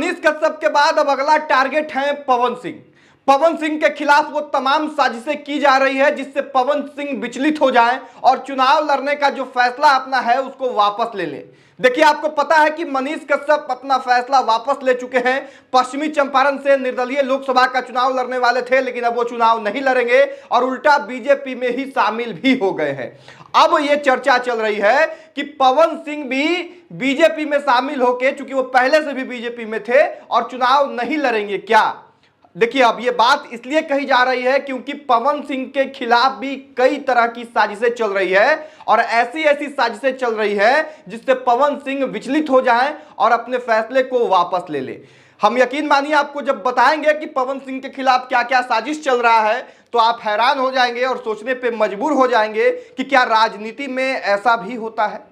मनीष कश्यप के बाद अब अगला टारगेट है पवन सिंह। पवन सिंह के खिलाफ वो तमाम साजिशें की जा रही है जिससे पवन सिंह विचलित हो जाएं और चुनाव लड़ने का जो फैसला अपना है उसको वापस ले लें। देखिए, आपको पता है कि मनीष कश्यप अपना फैसला वापस ले चुके हैं। पश्चिमी चंपारण से निर्दलीय लोकसभा का चुनाव लड़ने वाले थे, लेकिन अब वो चुनाव नहीं लड़ेंगे और उल्टा बीजेपी में ही शामिल भी हो गए हैं। अब ये चर्चा चल रही है कि पवन सिंह भी बीजेपी में शामिल होके, चूंकि वो पहले से भी बीजेपी में थे, और चुनाव नहीं लड़ेंगे क्या। देखिए, अब ये बात इसलिए कही जा रही है क्योंकि पवन सिंह के खिलाफ भी कई तरह की साजिशें चल रही है और ऐसी ऐसी साजिशें चल रही है जिससे पवन सिंह विचलित हो जाएं और अपने फैसले को वापस ले ले। हम यकीन मानिए, आपको जब बताएंगे कि पवन सिंह के खिलाफ क्या क्या साजिश चल रहा है तो आप हैरान हो जाएंगे और सोचने पे मजबूर हो जाएंगे कि क्या राजनीति में ऐसा भी होता है।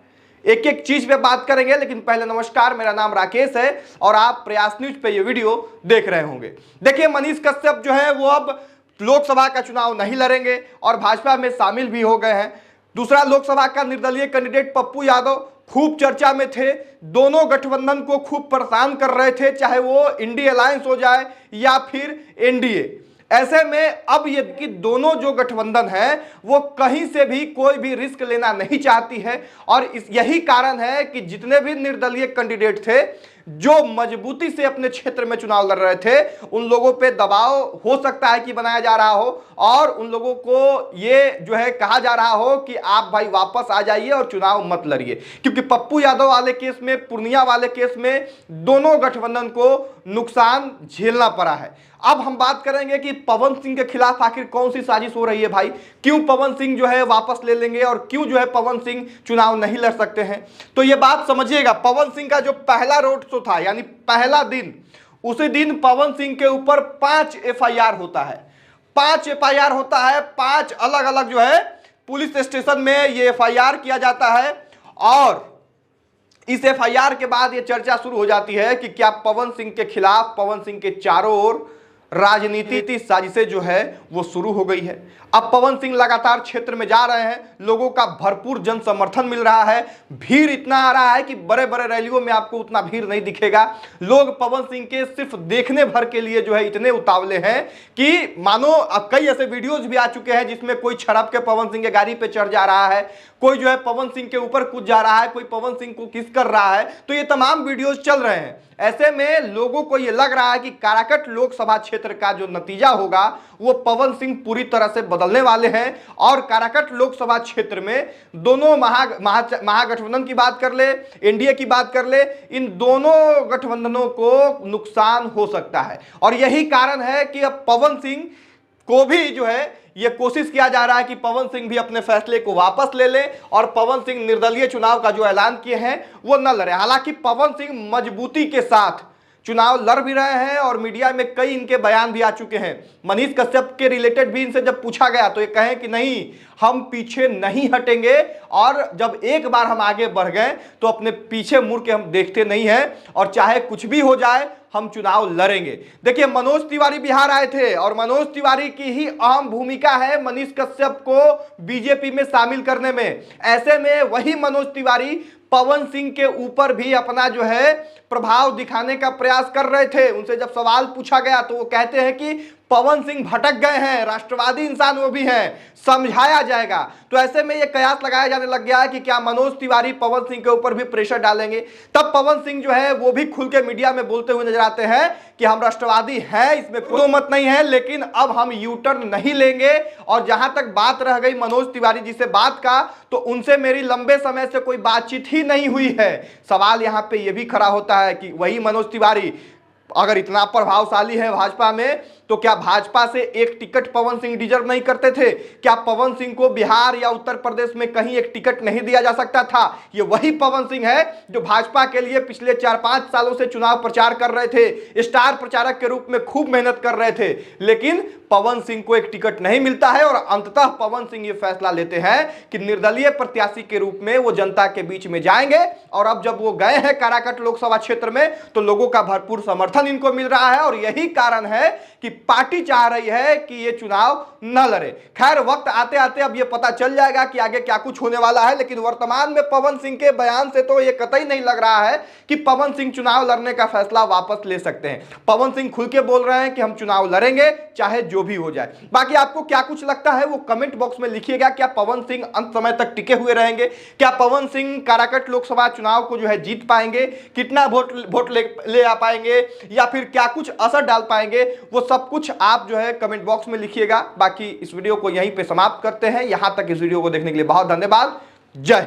एक एक चीज पे बात करेंगे, लेकिन पहले नमस्कार, मेरा नाम राकेश है और आप प्रयास न्यूज पे ये वीडियो देख रहे होंगे। देखिए, मनीष कश्यप जो है वो अब लोकसभा का चुनाव नहीं लड़ेंगे और भाजपा में शामिल भी हो गए हैं। दूसरा, लोकसभा का निर्दलीय कैंडिडेट पप्पू यादव खूब चर्चा में थे, दोनों गठबंधन को खूब परेशान कर रहे थे, चाहे वो इंडिया अलायंस हो जाए या फिर एनडीए। ऐसे में अब ये कि दोनों जो गठबंधन है वो कहीं से भी कोई भी रिस्क लेना नहीं चाहती है और यही कारण है कि जितने भी निर्दलीय कैंडिडेट थे जो मजबूती से अपने क्षेत्र में चुनाव लड़ रहे थे, उन लोगों पे दबाव हो सकता है कि बनाया जा रहा हो और उन लोगों को ये जो है कहा जा रहा हो कि आप भाई वापस आ जाइए और चुनाव मत लड़िए। क्योंकि पप्पू यादव वाले केस में, पूर्णिया वाले केस में दोनों गठबंधन को नुकसान झेलना पड़ा है। अब हम बात करेंगे कि पवन सिंह के खिलाफ आखिर कौन सी साजिश हो रही है भाई, क्यों पवन सिंह जो है वापस ले लेंगे और क्यों जो है पवन सिंह चुनाव नहीं लड़ सकते हैं। तो ये बात समझिएगा, पवन सिंह का जो पहला रोड शो था, यानी पहला दिन, उसी दिन पवन सिंह के ऊपर 5 एफआईआर होता है। 5 एफआईआर होता है, 5 अलग अलग जो है पुलिस स्टेशन में ये एफआईआर किया जाता है और इस एफआईआर के बाद ये चर्चा शुरू हो जाती है कि क्या पवन सिंह के खिलाफ, पवन सिंह के चारों ओर राजनीति साजिशें जो है वो शुरू हो गई है। अब पवन सिंह लगातार क्षेत्र में जा रहे हैं, लोगों का भरपूर जन समर्थन मिल रहा है, भीड़ इतना आ रहा है कि बड़े बड़े रैलियों में आपको उतना भीड़ नहीं दिखेगा। लोग पवन सिंह के सिर्फ देखने भर के लिए जो है इतने उतावले हैं कि मानो अब कई ऐसे वीडियोज भी आ चुके हैं जिसमें कोई छड़प के पवन सिंह के गाड़ी पे चढ़ जा रहा है, कोई जो है पवन सिंह के ऊपर कूद जा रहा है, कोई पवन सिंह को किस कर रहा है। तो ये तमाम वीडियोज चल रहे हैं। ऐसे में लोगों को ये लग रहा है कि काराकट लोकसभा क्षेत्र का जो नतीजा होगा वो पवन सिंह पूरी तरह से बदलने वाले हैं और काराकट लोकसभा क्षेत्र में दोनों महागठबंधन की बात कर ले, एनडीए की बात कर ले, इन दोनों गठबंधनों को नुकसान हो सकता है। और यही कारण है कि अब पवन सिंह को भी जो है ये कोशिश किया जा रहा है कि पवन सिंह भी अपने फैसले को वापस ले ले और पवन सिंह निर्दलीय चुनाव का जो ऐलान किए हैं वो न लड़े। हालांकि पवन सिंह मजबूती के साथ चुनाव लड़ भी रहे हैं और मीडिया में कई इनके बयान भी आ चुके हैं। मनीष कश्यप के रिलेटेड भी इनसे जब पूछा गया तो ये कहें कि नहीं, हम पीछे नहीं हटेंगे और जब एक बार हम आगे बढ़ गए तो अपने पीछे मुड़ के हम देखते नहीं हैं और चाहे कुछ भी हो जाए हम चुनाव लड़ेंगे। देखिए, मनोज तिवारी बिहार आए थे और मनोज तिवारी की ही अहम भूमिका है मनीष कश्यप को बीजेपी में शामिल करने में। ऐसे में वही मनोज तिवारी पवन सिंह के ऊपर भी अपना जो है प्रभाव दिखाने का प्रयास कर रहे थे। उनसे जब सवाल पूछा गया तो वो कहते हैं कि पवन सिंह भटक गए हैं, राष्ट्रवादी इंसान वो भी हैं, समझाया जाएगा। तो ऐसे में ये कयास लगाया जाने लग गया है कि क्या मनोज तिवारी पवन सिंह के ऊपर भी प्रेशर डालेंगे। तब पवन सिंह जो है वो भी खुल के मीडिया में बोलते हुए नजर आते हैं कि हम राष्ट्रवादी हैं, इसमें कोई मत नहीं है, लेकिन अब हम यू टर्न नहीं लेंगे। और जहां तक बात रह गई मनोज तिवारी जी से बात का, तो उनसे मेरी लंबे समय से कोई बातचीत ही नहीं हुई है। सवाल यहां पे ये भी खड़ा होता है कि वही मनोज तिवारी अगर इतना प्रभावशाली है भाजपा में, तो क्या भाजपा से एक टिकट पवन सिंह डिजर्व नहीं करते थे? क्या पवन सिंह को बिहार या उत्तर प्रदेश में कहीं एक टिकट नहीं दिया जा सकता था? ये वही पवन सिंह है जो भाजपा के लिए पिछले 4-5 सालों से चुनाव प्रचार कर रहे थे, स्टार प्रचारक के रूप में खूब मेहनत कर रहे थे, लेकिन पवन सिंह को एक टिकट नहीं मिलता है और अंततः पवन सिंह ये फैसला लेते हैं कि निर्दलीय प्रत्याशी के रूप में वो जनता के बीच में जाएंगे। और अब जब वो गए हैं काराकट लोकसभा क्षेत्र में तो लोगों का भरपूर समर्थन समर्थन इनको मिल रहा है और यही कारण है कि पार्टी चाह रही है कि ये चुनाव न लड़े। खैर वक्त आते आते अब ये पता चल जाएगा कि आगे क्या कुछ होने वाला है, लेकिन वर्तमान में पवन सिंह के बयान से तो ये कतई नहीं लग रहा है कि पवन सिंह चुनाव लड़ने का फैसला वापस ले सकते हैं। पवन सिंह खुल के बोल रहे हैं कि हम चुनाव लड़ेंगे चाहे जो भी हो जाए। बाकी आपको क्या कुछ लगता है वो कमेंट बॉक्स में लिखिएगा। क्या पवन सिंह अंत समय तक टिके हुए रहेंगे? क्या पवन सिंह काराकट लोकसभा चुनाव को जो है जीत पाएंगे? कितना वोट ले आ पाएंगे या फिर क्या कुछ असर डाल पाएंगे? वो सब कुछ आप जो है कमेंट बॉक्स में लिखिएगा। बाकी इस वीडियो को यहीं पे समाप्त करते हैं। यहां तक इस वीडियो को देखने के लिए बहुत धन्यवाद। जय